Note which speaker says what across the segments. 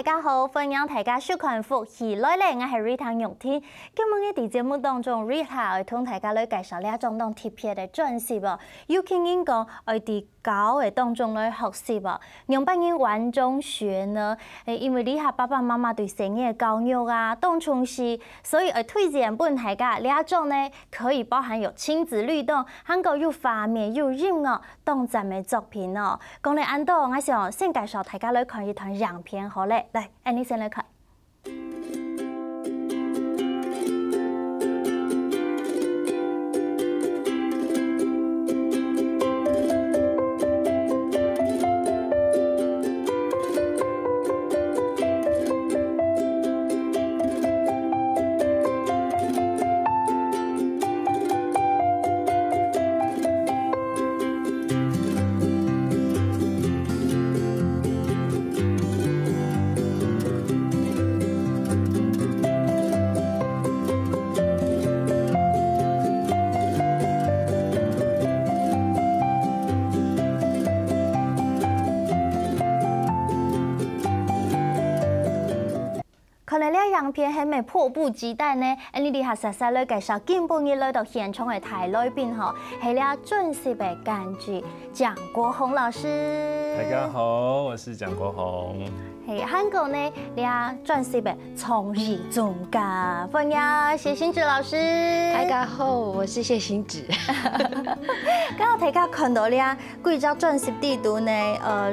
Speaker 1: 大家好，歡迎大家收看福喜來咧，我係 Rita 玉天。今日嘅節目當中 ，Rita 會同大家嚟介紹兩種特別嘅專輯喎，有傾應講喺啲教嘅當中嚟學習喎，讓別人玩中學呢，因為你下爸爸媽媽對生嘅教育啊，當重視，所以推薦本大家兩種呢，可以包含有親子律動，還有有畫面、有音樂當站嘅作品哦。講嚟按到，我想先介紹大家嚟看一段樣片好咧。來，你先來看。看嚟呢樣片係咪迫不及待呢？你哋下實實嚟介紹今半夜嚟到現場嘅台來賓嗬，係呢專輯嘅監製蔣國宏老師。
Speaker 2: 大家好，我是蔣國宏。
Speaker 1: 係香港呢，呢專輯嘅從事總監，歡迎謝欣芷老師。
Speaker 3: 大家好，我是謝欣芷。
Speaker 1: 剛剛大家看到呢貴州專輯地圖呢，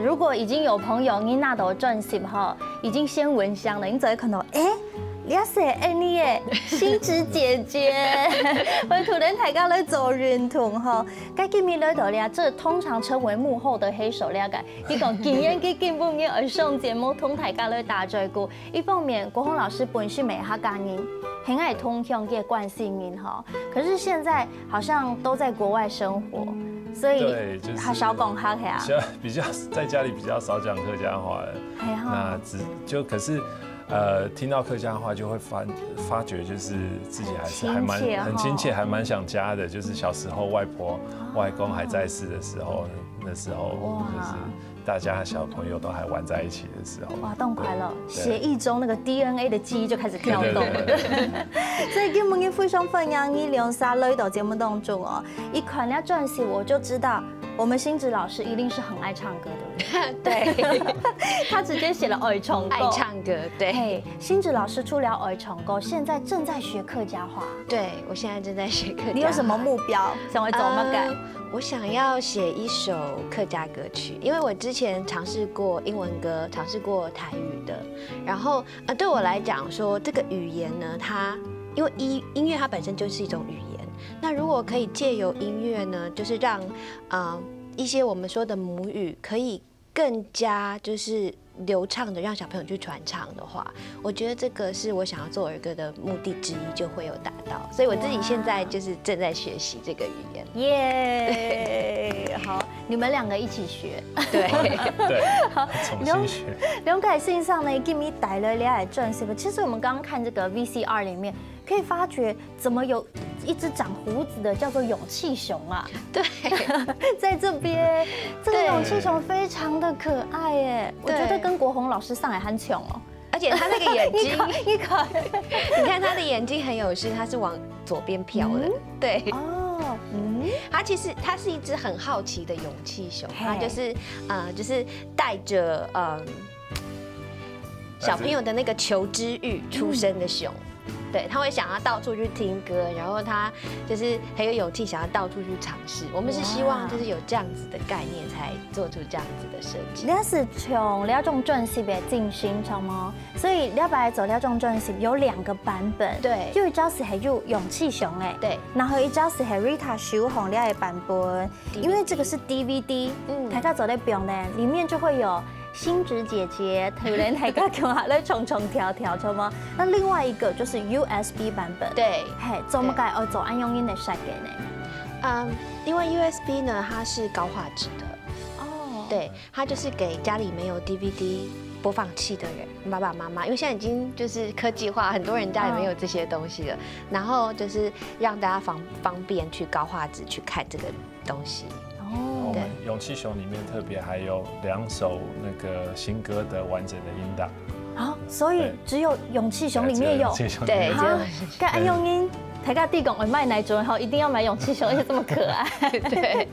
Speaker 1: 如果已經有朋友你拿到專輯哈，已經先聞香了，你就會看到，你係你嘅欣芷姐姐，會突然大家來做認同哈。該今日來到呢，這通常稱為幕後的黑手了解。你講今日嘅今半夜而上節目同大家來打嘴鼓，一方面國宏老師本身咪客家人，很愛通鄉嘅關係人哈。可是現在好像都在國外生活，所以他少講客家，
Speaker 2: 比較在家裡比較少講客家話了。那可是。聽到客家話就會發覺，就是自己還是很親切，還蠻想家的。就是小時候外婆、外公還在世的時候，那時候就是大家小朋友都還玩在一起的時候。
Speaker 1: 哇，動快樂，血液中那個 DNA 的記憶就開始跳動了。所以今日非常歡迎你兩三來到節目當中哦。一看了專輯，我就知道我們欣芷老師一定是很愛唱歌的。
Speaker 3: 對，
Speaker 1: 他直接寫了愛唱歌。
Speaker 3: 愛唱歌，對。
Speaker 1: 欣芷老師除了愛唱歌，現在正在學客家話。
Speaker 3: 對，我現在正在學客家話。
Speaker 1: 你有什麼目標？想要做乜嘅？
Speaker 3: 我想要寫一首客家歌曲，因為我之前嘗試過英文歌，嘗試過台語的。然後對我來講，說這個語言呢，它因為音樂它本身就是一種語言。那如果可以借由音樂呢，就是讓一些我們說的母語可以更加就是流暢的讓小朋友去傳唱的話，我覺得這個是我想要做兒歌的目的之一，就會有達到。所以我自己現在就是正在學習這個語言。
Speaker 1: 耶，好，你們兩個一起學。
Speaker 3: 對
Speaker 2: 對，重新學。
Speaker 1: 兩個線上呢，給你帶來兩個專輯。其實我們剛剛看這個 VCR 裡面，可以發覺怎麼有一隻長鬍子的叫做勇氣熊啊。
Speaker 3: 對，
Speaker 1: 在這邊，這個勇氣熊非常的可愛耶，我覺得跟國宏老師上來很囧哦。
Speaker 3: 而且他那個眼睛，
Speaker 1: 你看
Speaker 3: 他的眼睛很有事，他是往左邊飄的。對。
Speaker 1: 哦，
Speaker 3: 他其實他是一隻很好奇的勇氣熊，他就是就是帶着小朋友的那個求知欲出生的熊。对，他會想要到處去聽歌，然後他就是很有勇氣，想要到處去嘗試。我們是希望就是有這樣子的概念，才做出這樣子的設計。
Speaker 1: 你是從呢種專輯嘅進行中嗎？所以你擺做呢種專輯有2個版本，
Speaker 3: 對，
Speaker 1: 有一張是係有勇氣熊誒，對，然後一張是係 Rita 小紅呢個版本，因為這個是 DVD，大家做咧表呢，裡面就會有欣芷姐姐，突然大家叫下咧重重跳跳，錯嗎？那另外一個就是 USB 版本，
Speaker 3: 對，
Speaker 1: 係做乜解要做安用音嘅設計呢？
Speaker 3: 因为 USB 呢，它是高画质的。哦。对，它就是给家里没有 DVD 播放器的人，爸爸妈妈，因为现在已经就是科技化，很多人家里没有这些东西了。然后就是让大家方便去高画质去看这个东西。
Speaker 2: 我们勇气熊里面特别还有2首那个新歌的完整的音档。
Speaker 1: 好，所以只有勇气熊里面有。
Speaker 3: 对，
Speaker 1: 好，跟安用音。大家地讲买奶嘴后，一定要买勇气熊，因为这么可爱。
Speaker 3: 对，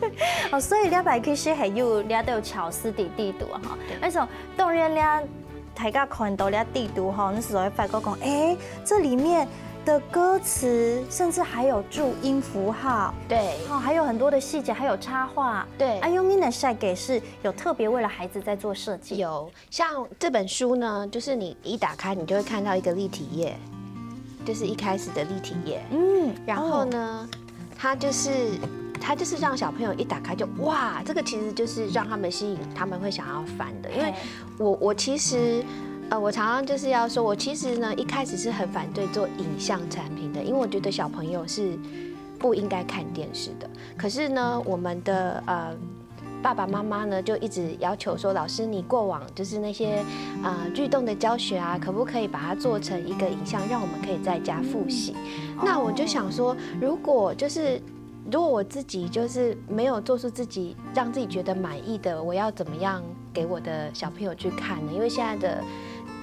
Speaker 1: 哦，所以了解其实还有了都有巧思的地图哈。那种当然了，大家看到了地图哈，那时候会发觉讲，哎，这里面的歌词，甚至还有注音符号，
Speaker 3: 对，
Speaker 1: 哦，还有很多的细节，还有插画，
Speaker 3: 对。
Speaker 1: 安用音的晒给是有特别为了孩子在做设计。
Speaker 3: 有，像这本书呢，就是你一打开，你就会看到一个立体页。就是一开始的立体页，然后呢，它就是让小朋友一打开就哇，这个其实就是让他们吸引，他们会想要翻的。因为我其实我常常就是要说，我其实呢一开始是很反对做影像产品的，因为我觉得小朋友是不应该看电视的。可是呢，我们的爸爸妈妈呢就一直要求说，老师你过往就是那些律动的教学啊，可不可以把它做成一个影像，让我们可以在家复习？那我就想说，如果我自己就是没有做出自己让自己觉得满意的，我要怎么样给我的小朋友去看呢？因为现在的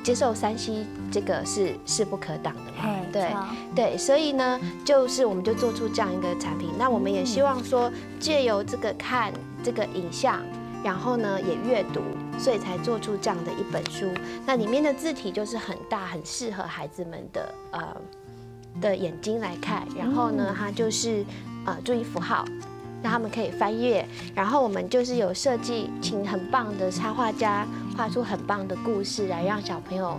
Speaker 3: 接受3C这个是势不可挡的嘛，对，所以呢，我们就做出这样一个产品。那我们也希望说，借由这个看这个影像，然后呢也阅读，所以才做出这样的一本书。那里面的字体就是很大，很适合孩子们的眼睛来看。然后呢，它就是注音符号，让他们可以翻阅。然后我们就是有设计，请很棒的插画家画出很棒的故事，来让小朋友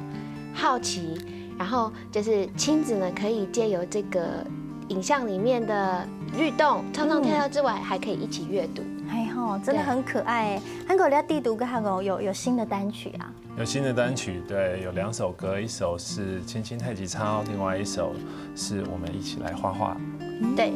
Speaker 3: 好奇。然后就是亲子呢，可以借由这个影像里面的律动、唱唱跳跳之外，还可以一起阅读。
Speaker 1: 哎吼，真的很可爱哎！韩国的地图跟韩国有新的单曲啊？
Speaker 2: 有新的单曲，对，有2首歌，一首是《青青太极操》，另外一首是我们一起来画画。
Speaker 3: 对。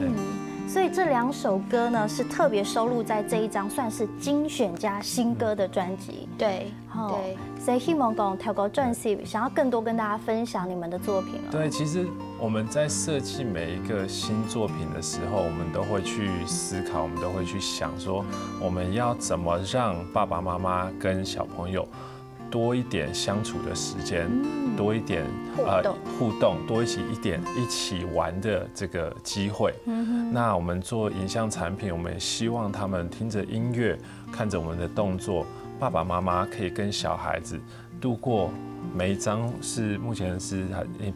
Speaker 1: 所以这2首歌呢，是特别收录在这一张算是精选加新歌的专辑。
Speaker 3: 对，
Speaker 1: 对。所以希望讲透过专辑，想要更多跟大家分享你们的作品了。
Speaker 2: 对，其实我们在设计每一个新作品的时候，我们都会去思考，我们都会去想说，我们要怎么让爸爸妈妈跟小朋友多一点相处的时间，多一点互动，多一起玩的这个机会。那我们做影像产品，我们也希望他们听着音乐，看着我们的动作，爸爸妈妈可以跟小孩子度过每一张目前是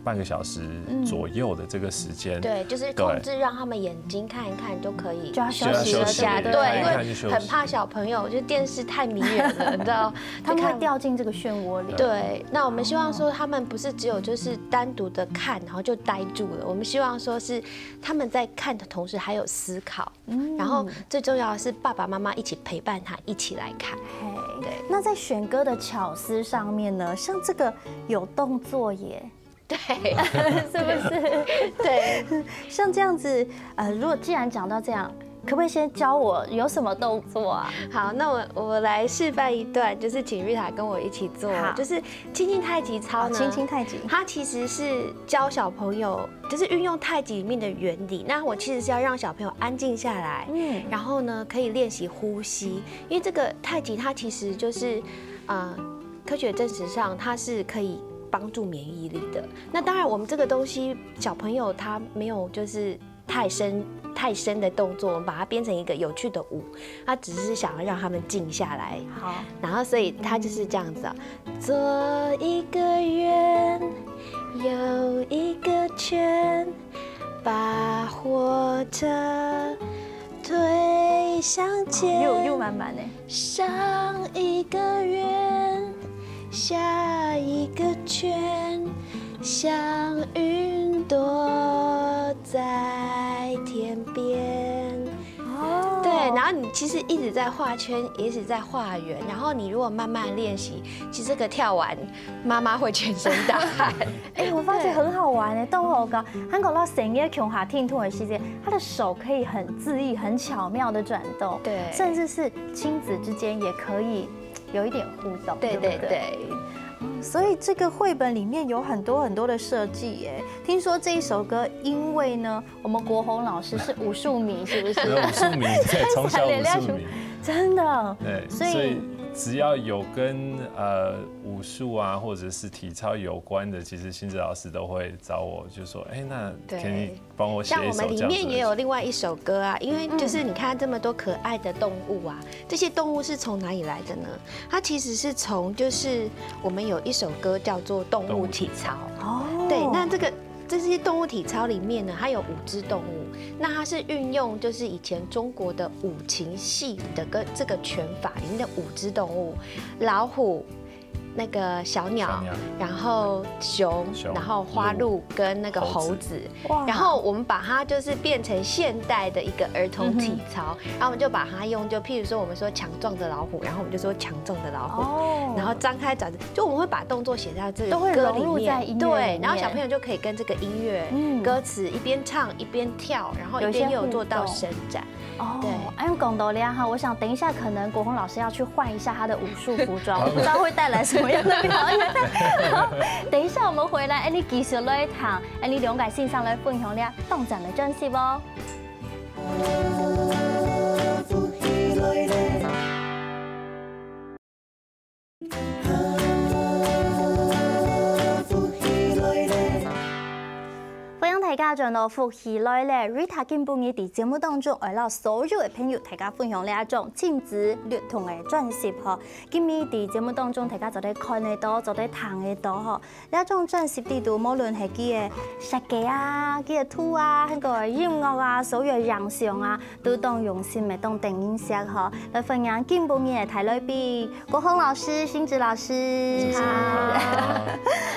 Speaker 2: 半个小时左右的这个时间。
Speaker 3: 对，就是控制让他们眼睛看一看就可以，
Speaker 1: 就要休息一下。
Speaker 3: 对，因为很怕小朋友，就电视太迷人了，你知道，
Speaker 1: 他们会掉进这个漩涡里。
Speaker 3: 对，那我们希望说他们不是只有就是单独的看，然后就呆住了。我们希望说是他们在看的同时还有思考，然后最重要的是爸爸妈妈一起陪伴他一起来看。
Speaker 1: 对，那在选歌的巧思上面呢，像这个有动作耶，
Speaker 3: 对，
Speaker 1: 是不是？
Speaker 3: 对，
Speaker 1: 像这样子，如果既然讲到这样，可不可以先教我有什么动作啊？
Speaker 3: 好，那我来示范一段，就是请瑞塔跟我一起做，就是轻轻太极操呢。
Speaker 1: 轻轻太极，
Speaker 3: 它其实是教小朋友，就是运用太极里面的原理。那我其实是要让小朋友安静下来，然后呢可以练习呼吸，因为这个太极它其实就是，科学证实上它是可以帮助免疫力的。那当然，我们这个东西小朋友他没有就是太深的动作，我们把它编成一个有趣的舞，他只是想要让他们静下来。
Speaker 1: 好，
Speaker 3: 然后所以他就是这样子啊，做一个圆，有一个圈，把火车推向前，
Speaker 1: 又慢慢的，
Speaker 3: 上一个圆，下一个圈，像云朵在天边。对，然后你其实一直在画圈，一直在画圆，然后你如果慢慢练习，其实这个跳完，妈妈会全身大汗。
Speaker 1: 哎，我发觉很好玩哎，动画高，韩国到深夜穷下听吐的时间，他的手可以很恣意、很巧妙的转动，
Speaker 3: 对，
Speaker 1: 甚至是亲子之间也可以有一点互动，
Speaker 3: 对对对。
Speaker 1: 所以这个绘本里面有很多很多的设计耶。听说这一首歌，因为呢，我们国宏老师是武术迷，是不是？
Speaker 2: 武术迷，对，从小武术迷，
Speaker 1: 真的。
Speaker 2: 对，所以只要有跟武术啊或者是体操有关的，其实欣子老师都会找我，就说，哎，那可以帮我写一首这样子的。
Speaker 3: 像我们里面也有另外一首歌啊，因为就是你看这么多可爱的动物啊，这些动物是从哪里来的呢？它其实是从就是我们有一首歌叫做《动物体操》哦，对，那这些动物体操里面呢，它有5只动物，那它是运用就是以前中国的五禽戏的这个拳法里面的5只动物，老虎。那个小鸟，然后熊，然后花鹿跟那个猴子，然后我们把它就是变成现代的一个儿童体操，然后我们就把它用就譬如说我们说强壮的老虎，然后我们就说强壮的老虎，然后张开爪子，就我们会把动作写在这个歌里面，对，然后小朋友就可以跟这个音乐歌词一边唱一边跳，然后一边又有做到伸展。
Speaker 1: 哦，对，用讲道理哈，我想等一下可能国宏老师要去换一下他的武术服装，我不知道会带来什么样的表演。等一下我们回来，哎，你继续来谈，哎，你两个线上来分享了动展的真实哦。大家轉到福喜來咧 ，Rita 今半夜喺節目當中，為咗所有嘅朋友，大家分享呢一種親子兒童嘅專輯嗬。今日喺節目當中，大家就得看得到，就得聽得到嗬。呢一種專輯啲度，無論係佢嘅設計啊、佢嘅圖啊、嗰個音樂啊、所有樣相啊，都當用心嘅當定音色嗬。來分享今半夜嘅台來賓，國宏老師、欣子老師，好。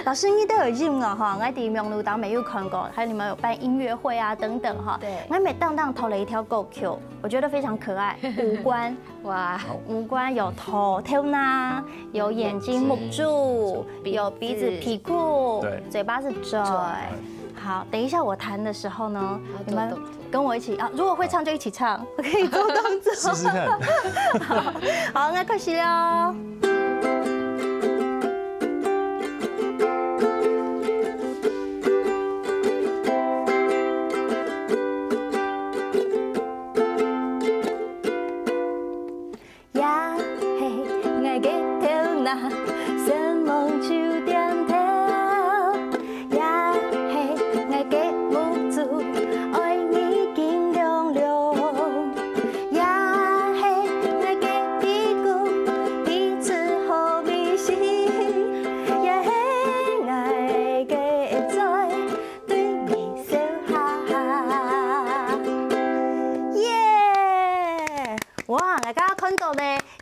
Speaker 1: 老師，你都有音樂嗬，我喺明路島沒有看過，還有你們有辦音樂會啊等等哈。對，我每當投了一條歌曲，我覺得非常可愛。五官，哇，五官有頭呐，有眼睛目珠，有鼻子屁股，嘴巴是嘴。好，等一下我彈的時候呢，你們跟我一起啊，如果會唱就一起唱，我可以做動作。
Speaker 2: 試試看。
Speaker 1: 好，那開始了。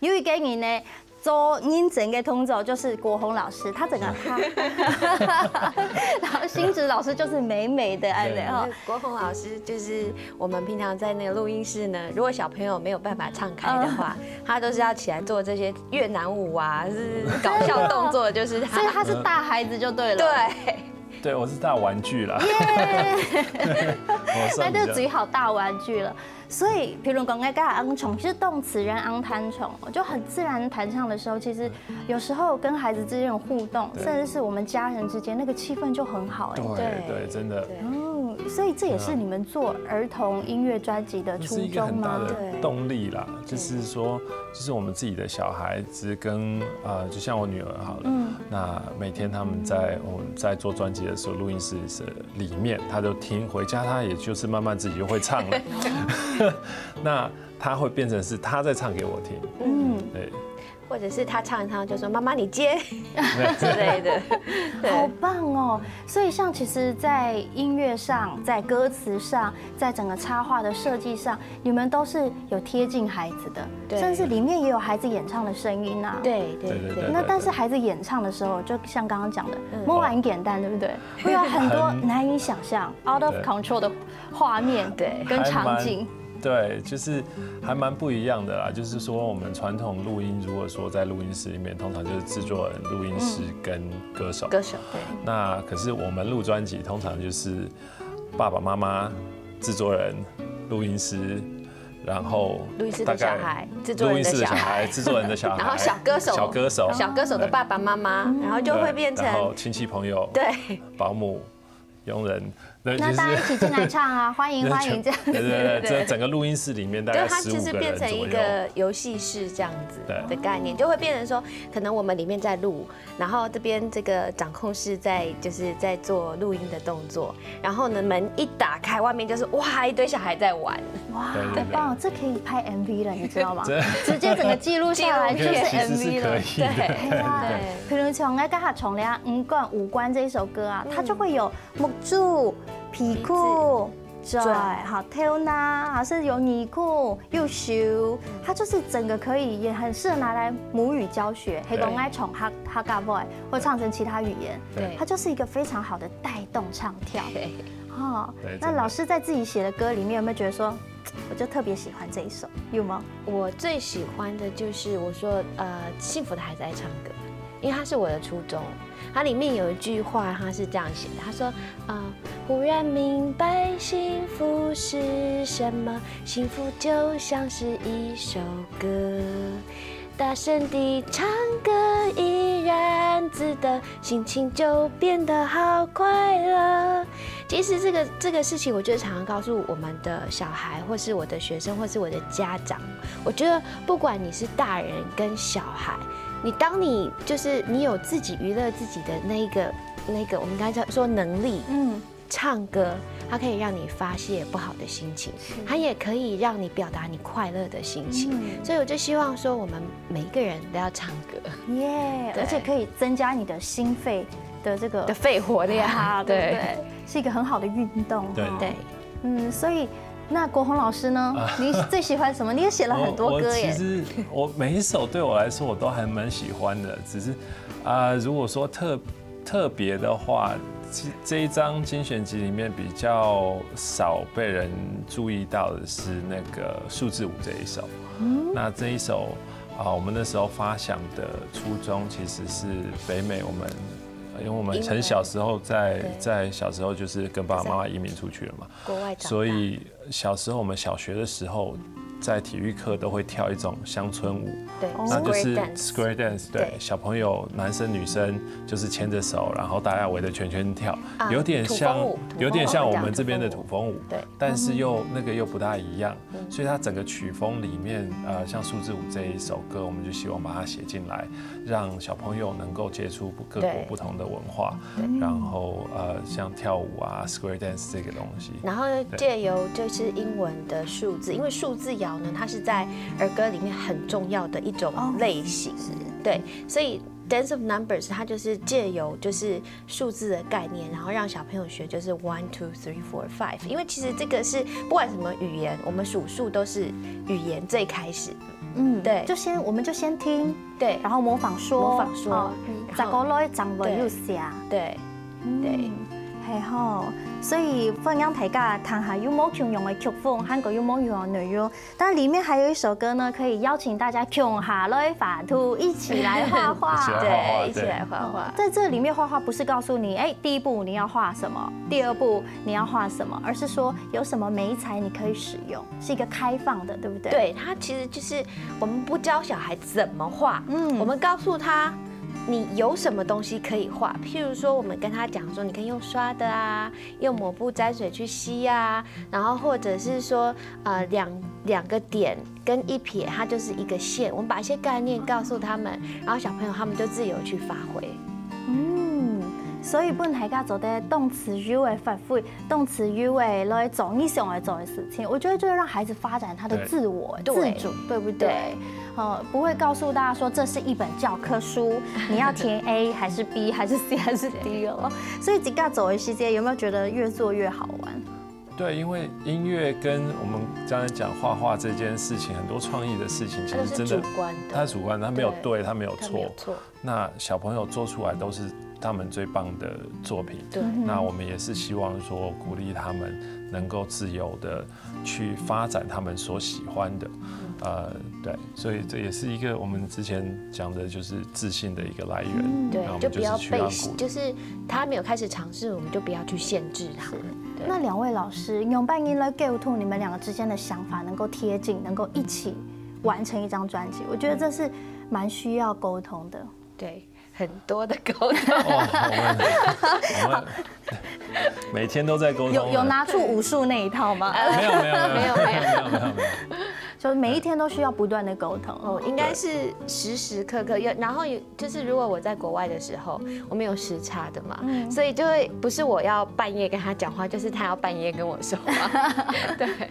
Speaker 1: 有一個人呢做認證嘅動作就是國宏老師，他整個然後欣子老師就是美美的安的哈。
Speaker 3: 國宏老師就是我們平常在那個錄音室呢，如果小朋友沒有辦法唱開的話，他都是要起來做這些越南舞啊，是搞笑動作，就是他。
Speaker 1: 所以他是大孩子就對了。
Speaker 3: 對。
Speaker 2: 對，我是大玩具啦。
Speaker 1: 那就只好大玩具了。所以，譬如講嘅家昂蟲，其實動詞人昂彈蟲，就很自然彈唱的時候，其實有時候跟孩子之間有互動，甚至是我們家人之間，那個氣氛就很好。
Speaker 2: 對，真的。
Speaker 1: 所以這也是你們做兒童音樂專輯的初衷嗎？是一個很大
Speaker 2: 的動力啦，就是說，就是我們自己的小孩子跟就像我女兒好了，那每天他們我們在做專輯的時候，錄音室裡面，他都聽，回家他也就是慢慢自己就會唱了。那他會變成是他在唱給我聽，對。
Speaker 3: 或者是他唱一唱就說媽媽你接之類的，
Speaker 1: 好棒哦！所以像其實，在音樂上、在歌詞上、在整個插畫的設計上，你們都是有貼近孩子的，甚至裡面也有孩子演唱的聲音啊。
Speaker 3: 對。
Speaker 1: 那但是孩子演唱的時候，就像剛剛講的，摸完簡單，對不對？會有很多難以想象、out of control 的畫面，對，跟場景。
Speaker 2: 对，就是还蛮不一样的啦。就是说，我们传统录音，如果说在录音室里面，通常就是制作人、录音师跟歌手。
Speaker 3: 歌手对。
Speaker 2: 那可是我们录专辑，通常就是爸爸妈妈、制作人、录音师。然后，
Speaker 3: 录音室的小孩，制作
Speaker 2: 人
Speaker 3: 的小孩，
Speaker 2: 制作人的小孩，
Speaker 3: 然后小歌手的爸爸妈妈，然后就会变成，
Speaker 2: 然后亲戚朋友，
Speaker 3: 对，
Speaker 2: 保姆、佣人。
Speaker 1: 那大家一起进来唱啊，欢迎欢迎这样。
Speaker 2: 对，这整个录音室里面大概15个人左右。
Speaker 3: 它就是变成一个游戏室这样子的概念，就会变成说，可能我们里面在录，然后这边这个掌控室就是在做录音的动作，然后呢门一打开，外面就是哇一堆小孩在玩，
Speaker 1: 哇，太棒了，这可以拍 MV 了，你知道吗？直接整个记录下来就是 MV 了。
Speaker 2: 对，
Speaker 1: 比如像那个他从了五官这一首歌啊，它就会有木柱。皮裤、拽，好跳呢，还是有泥裤、又修，它就是整个可以，也很适合拿来母语教学，黑公爱从哈嘎 boy 或唱成其他语言，对，它就是一个非常好的带动唱跳。哦，那老师在自己写的歌里面有没有觉得说，我就特别喜欢这一首，有吗？
Speaker 3: 我最喜欢的就是我说幸福的孩子爱唱歌，因为它是我的初衷。它里面有一句话，它是这样写的，他说忽然明白幸福是什么，幸福就像是一首歌，大声地唱歌怡然自得，心情就变得好快乐。其实这个事情，我就常常告诉我们的小孩，或是我的学生，或是我的家长，我觉得不管你是大人跟小孩，当你就是你有自己娱乐自己的那个我们刚才说能力，唱歌它可以让你发泄不好的心情，它也可以让你表达你快乐的心情，所以我就希望说我们每一个人都要唱歌，
Speaker 1: 耶，而且可以增加你的心肺的这个
Speaker 3: 肺活量，
Speaker 1: 对不对？是一个很好的运动，
Speaker 3: 对，
Speaker 1: 所以。那国宏老师呢？你最喜欢什么？你也写了很多歌耶。
Speaker 2: 其实我每一首对我来说我都还蛮喜欢的，只是如果说特别的话，这一张精选集里面比较少被人注意到的是那个数字5这一首。那这一首我们那时候发想的初衷其实是北美因为我们很小时候在小时候就是跟爸爸妈妈移民出去了嘛，
Speaker 3: 国外长大，
Speaker 2: 所以小时候我们小学的时候，在体育课都会跳一种乡村舞，
Speaker 3: 对，
Speaker 2: 那就是 square dance， 对，小朋友男生女生就是牵着手，然后大家围着圈圈跳，有点像我们这边的土风舞，
Speaker 3: 对，
Speaker 2: 但是又不大一样，所以它整个曲风里面，像数字5这一首歌，我们就希望把它写进来，让小朋友能够接触各国不同的文化，然后像跳舞啊 square dance 这个东西，
Speaker 3: 然后借由就是英文的数字，因为数字谣呢，它是在儿歌里面很重要的一种类型，对，所以 Dance of Numbers 它就是借由就是数字的概念，然后让小朋友学就是 1, 2, 3, 4, 5，因为其实这个是不管什么语言，我们数数都是语言最开始，对，
Speaker 1: 我们就先听，
Speaker 3: 对，
Speaker 1: 然后模仿说，咋个来长不有下，
Speaker 3: 对，
Speaker 1: 系吼，所以分享大家谈下有冇共用的曲风，韩国有冇用的内容。当然里面还有一首歌呢，可以邀请大家共下来画图，一起来画画，
Speaker 3: 对，一起来画画。
Speaker 1: 在这里面画画不是告诉你，第一步你要画什么，第二步你要画什么，而是说有什么媒材你可以使用，是一个开放的，对不对？
Speaker 3: 对，它其实就是我们不教小孩怎么画，我们告诉他。你有什么东西可以画？譬如说，我们跟他讲说，你可以用刷的啊，用抹布沾水去吸啊，然后或者是说，两个点跟一撇，它就是一个线。我们把一些概念告诉他们，然后小朋友他们就自由去发挥。
Speaker 1: 所以本大家做的动词语的发挥，动词语的来做你想来做的事情，我觉得就会让孩子发展他的自我、自主，对不对？不会告诉大家说这是一本教科书，你要填 A 还是 B 还是 C 还是 D 哦。所以自己走的时间有没有觉得越做越好玩？
Speaker 2: 对，因为音乐跟我们刚才讲画画这件事情，很多创意的事情，其实真的，它主观，它没有对，它没有错。那小朋友做出来都是他们最棒的作品。对，那我们也是希望说鼓励他们能够自由的去发展他们所喜欢的。对，所以这也是一个我们之前讲的，就是自信的一个来源。
Speaker 3: 对，就不要被，就是他没有开始尝试，我们就不要去限制他。
Speaker 1: 那2位老师用半音来沟通，你们2个之间的想法能够贴近，能够一起完成一张专辑，我觉得这是蛮需要沟通的。
Speaker 3: 对，很多的沟通。
Speaker 2: 我们每天都在沟通。
Speaker 1: 有拿出武术那一套吗？
Speaker 2: 没有。
Speaker 1: 就每一天都需要不断的沟通哦，
Speaker 3: 应该是时时刻刻有，然后就是如果我在国外的时候，我们有时差的嘛，所以就会不是我要半夜跟他讲话，就是他要半夜跟我说话，对。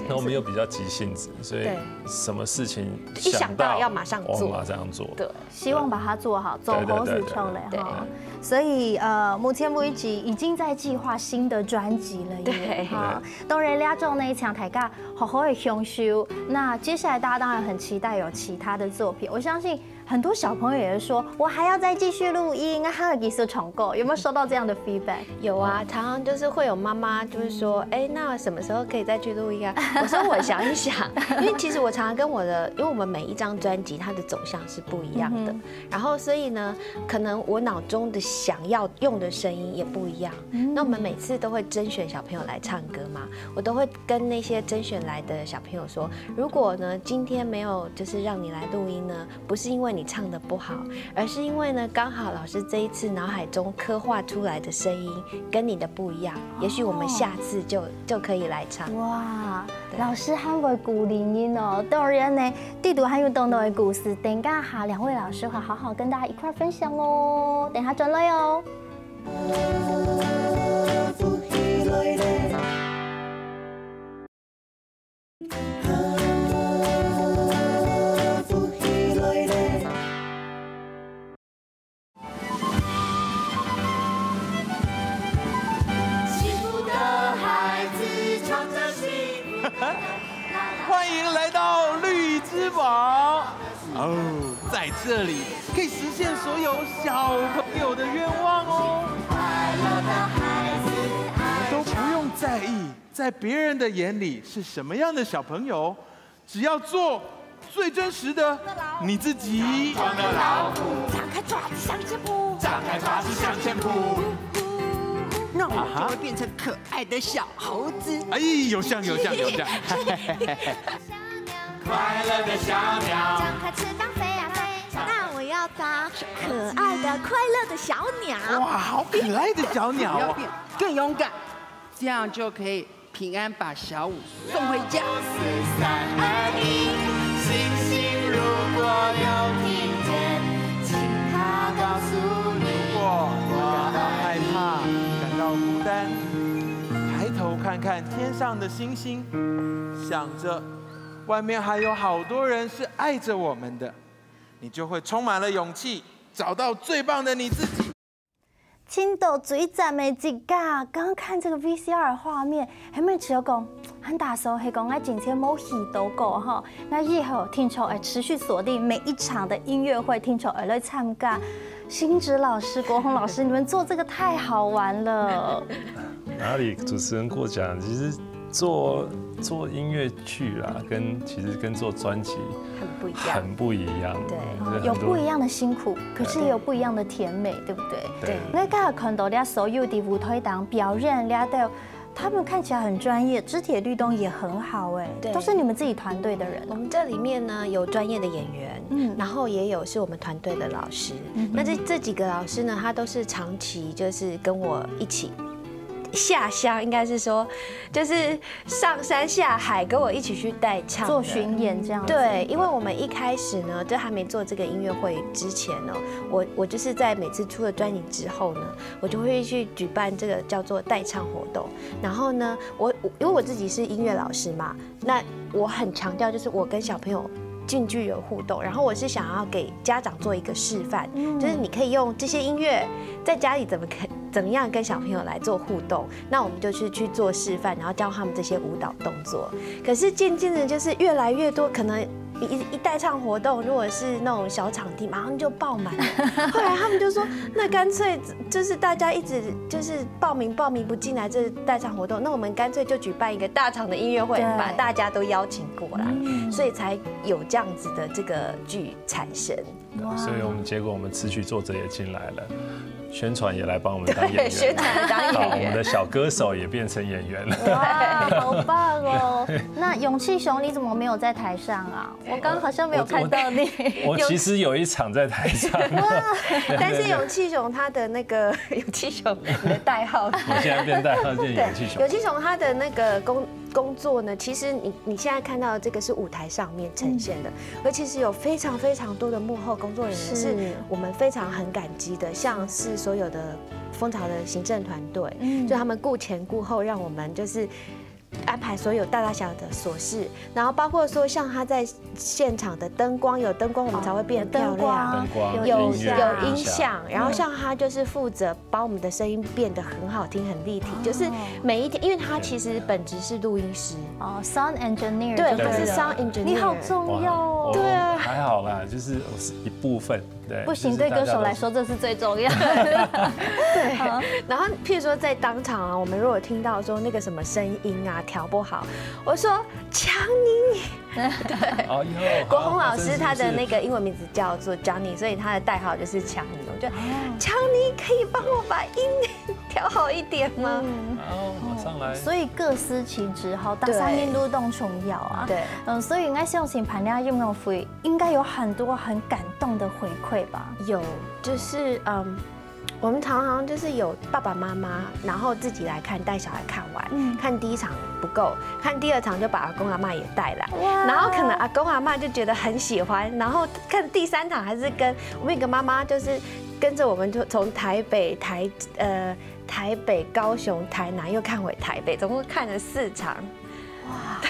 Speaker 2: 那我们又比较急性子，所以什么事情
Speaker 3: 一想到要马上做，
Speaker 2: 马上做。
Speaker 1: 对，希望把它做好，走好是冲嘞哈。所以目前为止已经在计划新的专辑了耶。哈，当然俩种那一场大家好好的享受。那接下来大家当然很期待有其他的作品，我相信。很多小朋友也是说，我还要再继续录音，还有技术重构，有没有收到这样的 feedback？
Speaker 3: 有啊，常常就是会有妈妈就是说，那什么时候可以再去录音啊？我说我想一想，因为其实我常常跟因为我们每一张专辑它的走向是不一样的，然后所以呢，可能我脑中的想要用的声音也不一样。那我们每次都会甄选小朋友来唱歌嘛，我都会跟那些甄选来的小朋友说，如果呢今天没有就是让你来录音呢，不是因为你唱的不好，而是因为呢，刚好老师这一次脑海中刻画出来的声音跟你的不一样，也许我们下次就可以来唱。哇，
Speaker 1: 老师很会鼓励你哦。当然呢，地图很有动的故事，等下哈2位老师会好好跟大家一块分享哦。等下转来哦。
Speaker 4: 欢迎来到绿之堡哦，在这里可以实现所有小朋友的愿望哦。都不用在意在别人的眼里是什么样的小朋友，只要做最真实的你自己。装个老虎，张开爪子向前扑，张开爪子向前扑。那我就会变成可爱的小猴子。哎，有像。快乐的小鸟，张开翅膀飞呀飞。那我要当可爱的快乐的小鸟。哇，好可爱的小鸟哦！
Speaker 5: 更勇敢，这样就可以平安把小五送回家。4、3、2、1，星星如果有听见，请它告诉你。
Speaker 4: 如果你感到害怕，感到孤单，抬头看看天上的星星，想着外面还有好多人是爱着我们的，你就会充满了勇气，找到最棒的你自己。
Speaker 1: 青岛最赞的一家，刚刚看这个 VCR 画面，还没只有讲很大声，是讲爱今天某喜都过哈。那以后听众会持续锁定每一场的音乐会，听众会来参加。新植老师、国宏老师，你们做这个太好玩了。
Speaker 2: 哪里主持人过奖？其实做音乐剧啦，其实跟做专辑很不一样。
Speaker 1: 对，有不一样的辛苦，可是也有不一样的甜美，对不对？对。我刚才看到俩所有的舞台档表演，俩的他们看起来很专业，肢体律动也很好哎，都是你们自己团队的人。
Speaker 3: 我们这里面呢有专业的演员，然后也有是我们团队的老师。那这几个老师呢，他都是长期就是跟我一起下乡，应该是说，就是上山下海跟我一起去带唱、
Speaker 1: 做巡演这样。
Speaker 3: 对，因为我们一开始呢，就还没做这个音乐会之前呢，我就是在每次出了专辑之后呢，我就会去举办这个叫做带唱活动。然后呢，因为我自己是音乐老师嘛，那我很强调就是我跟小朋友近距离有互动，然后我是想要给家长做一个示范，就是你可以用这些音乐在家里怎么样跟小朋友来做互动，那我们就去做示范，然后教他们这些舞蹈动作。可是渐渐的，就是越来越多，可能一代唱活动，如果是那种小场地，马上就爆满了。后来他们就说，那干脆就是大家一直就是报名不进来这代唱活动，那我们干脆就举办一个大场的音乐会，把大家都邀请过来，所以才有这样子的这个剧产生。
Speaker 2: 所以结果我们词曲作者也进来了。宣传也来帮我们当演员，
Speaker 3: 宣传当演员，
Speaker 2: 我们的小歌手也变成演员了。
Speaker 1: 哇，好棒哦！那勇气熊你怎么没有在台上啊？我刚刚好像没有看到你。
Speaker 2: 我其实有一场在台上，
Speaker 3: 但是勇气熊他的那个勇气熊你的代号，
Speaker 2: 我现在变代号叫勇气熊。
Speaker 3: 勇气熊他的那个工作呢，其实你现在看到的这个是舞台上面呈现的，而其实有非常非常多的幕后工作人员是我们非常很感激的，像是所有的风潮的行政团队，就他们顾前顾后，让我们就是安排所有大大小小的琐事，然后包括说像他在现场的灯光，有灯光我们才会变得漂亮，有音响，然后像他就是负责把我们的声音变得很好听、很立体，就是每一天，因为他其实本职是录音师
Speaker 1: ，sound engineer，
Speaker 3: 对，他是 sound engineer，
Speaker 1: 你好重要哦，
Speaker 3: 对啊，
Speaker 2: 还好啦，就是我是一部分。
Speaker 1: 不行，对歌手来说这是最重要的。
Speaker 3: 对，然后譬如说在当场啊，我们如果听到说那个什么声音啊调不好，我说强尼，对，国宏老师他的那个英文名字叫做 Johnny， 所以他的代号就是强尼。我就强尼可以帮我把音调好一点吗？
Speaker 2: 马上来。
Speaker 1: 所以各司其职哈，大家面都动重要啊。
Speaker 3: 对，
Speaker 1: 所以应该相信盘家用用会应该有很多很感动的回馈吧？
Speaker 3: 有，就是我们常常就是有爸爸妈妈，然后自己来看，带小孩看完，看第一场不够，看第二场就把阿公阿嬷也带来，然后可能阿公阿嬷就觉得很喜欢，然后看第三场还是跟我们一个妈妈就是跟着我们就从台北、高雄、台南又看回台北，总共看了4场。
Speaker 1: 哇，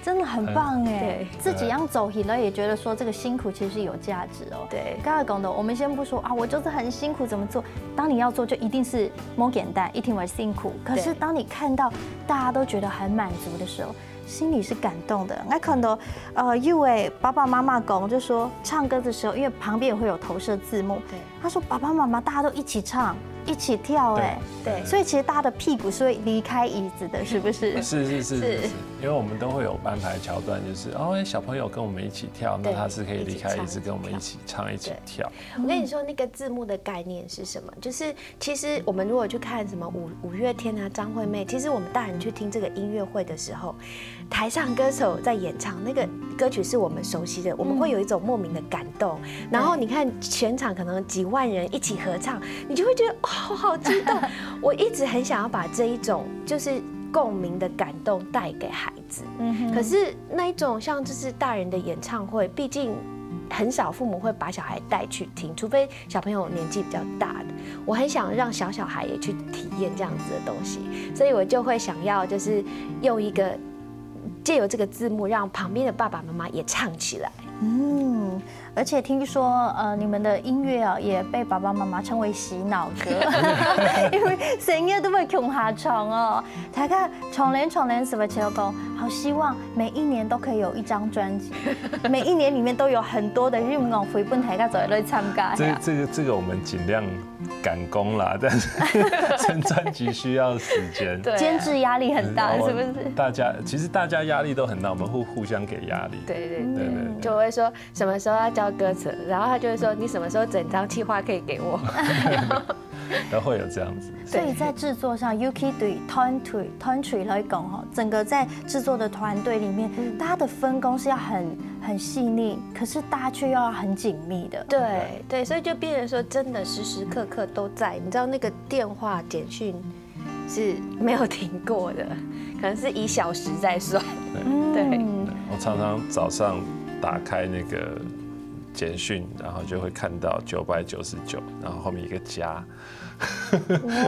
Speaker 1: 真的很棒哎！自己让走起来也觉得说这个辛苦其实是有价值哦。
Speaker 3: 对，
Speaker 1: 刚才讲的，我们先不说啊，我就是很辛苦怎么做？当你要做，就一定是摸简单，一定会辛苦。可是当你看到大家都觉得很满足的时候，心里是感动的。那看到因为爸爸妈妈讲就说唱歌的时候，因为旁边也会有投射字幕，对，他说爸爸妈妈大家都一起唱。一起跳哎，对，所以其实大家的屁股是会离开椅子的，是不是？
Speaker 2: 是，因为我们都会有安排桥段，就是小朋友跟我们一起跳，那他是可以离开椅子跟我们一起唱一起跳。
Speaker 3: 我跟你说，那个字幕的概念是什么？就是其实我们如果去看什么五月天啊、张惠妹，其实我们大人去听这个音乐会的时候，台上歌手在演唱那个歌曲是我们熟悉的，我们会有一种莫名的感动。然后你看全场可能几万人一起合唱，你就会觉得好激动！我一直很想要把这一种就是共鸣的感动带给孩子。可是那一种像就是大人的演唱会，毕竟很少父母会把小孩带去听，除非小朋友年纪比较大的。我很想让小孩也去体验这样子的东西，所以我就会想要就是用一个借由这个字幕，让旁边的爸爸妈妈也唱起来。
Speaker 1: 而且听说你们的音乐啊也被爸爸妈妈称为洗脑歌，因为深夜都会穷下床哦。大家重连是不是讲好希望每一年都可以有一张专辑，每一年里面都有很多的音乐会本大家就会来参加。
Speaker 2: 这个我们尽量赶工啦，但是成专辑需要时间，
Speaker 1: 监制压力很大，是不是？
Speaker 2: 其实大家压力都很大，我们互相给压力。
Speaker 3: 对，就会说什么时候要交歌词，然后他就会说你什么时候整张企划可以给我，
Speaker 2: 然后会有这样子。
Speaker 1: 所以在制作上 ，UK 对团队来讲哈，整个在制作的团队里面，大家的分工是要很细腻，可是大家却要很紧密的。
Speaker 3: 对，所以就变成说真的时时刻刻都在，你知道那个电话简讯是没有停过的，可能是以小时在算。对，
Speaker 2: 我常常早上打开那个简讯，然后就会看到999，然后后面一个加。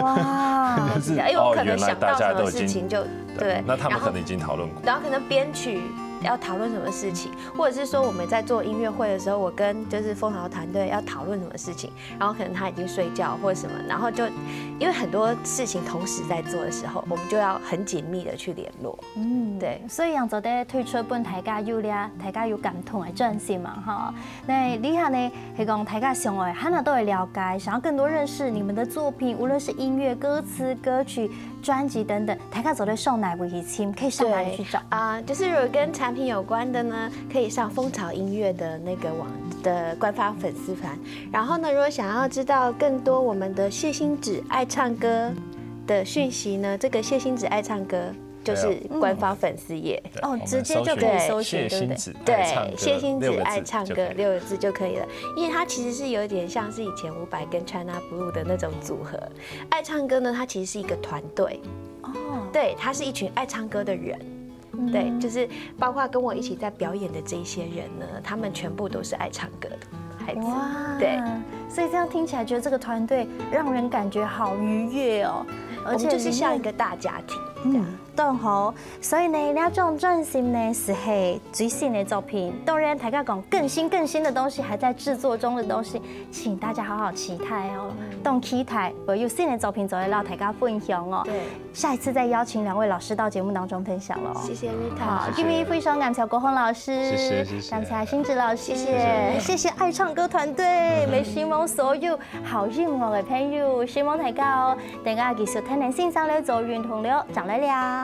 Speaker 3: 哇！因为我可能想到什么事情就对，
Speaker 2: 那他们可能已经讨论过，
Speaker 3: 然后可能编曲要讨论什么事情，或者是说我们在做音乐会的时候，我跟就是风潮团队要讨论什么事情，然后可能他已经睡觉或者什么，然后就因为很多事情同时在做的时候，我们就要很紧密的去联络。对，
Speaker 1: 所以杨做在推出本大家有咧，大家有感同的专辑嘛哈。那李下呢，是讲大家想爱，哈都会了解，想要更多认识你们的作品，无论是音乐、歌词、歌曲、专辑等等，大家走在上哪位亲，可以上哪里去找
Speaker 3: 啊？就是如果跟产品有关的呢，可以上风潮音乐的那个网的官方粉丝团。然后呢，如果想要知道更多我们的谢欣芷爱唱歌的讯息呢，这个谢欣芷爱唱歌就是官方粉丝页
Speaker 1: 哦，直接就可以搜寻，对不对？
Speaker 3: 对，谢欣芷爱唱歌6个字就可以了，因为它其实是有点像是以前伍佰跟 China Blue 的那种组合。爱唱歌呢，它其实是一个团队哦，对，它是一群爱唱歌的人。对，就是包括跟我一起在表演的这一些人呢，他们全部都是爱唱歌的孩子。哇，对，
Speaker 1: 所以这样听起来，觉得这个团队让人感觉好愉悦哦，
Speaker 3: 而且就是像一个大家庭。
Speaker 1: 对好，所以呢，你要这种专辑呢是系最新的作品。当然，大家讲更新的东西，还在制作中的东西，请大家好好期待哦。动期待，我有新的作品就会让大家分享哦。
Speaker 3: 对，
Speaker 1: 下一次再邀请2位老师到节目当中分享了。
Speaker 3: 谢谢 Rita，
Speaker 1: 好，今天非常感谢国宏老师，
Speaker 2: 谢谢，
Speaker 1: 感谢欣芷老师，谢谢爱唱歌团队，也希望所有好音樂嘅朋友，希望大家哦，大家繼續聽聽先生咧做完同了，講來了。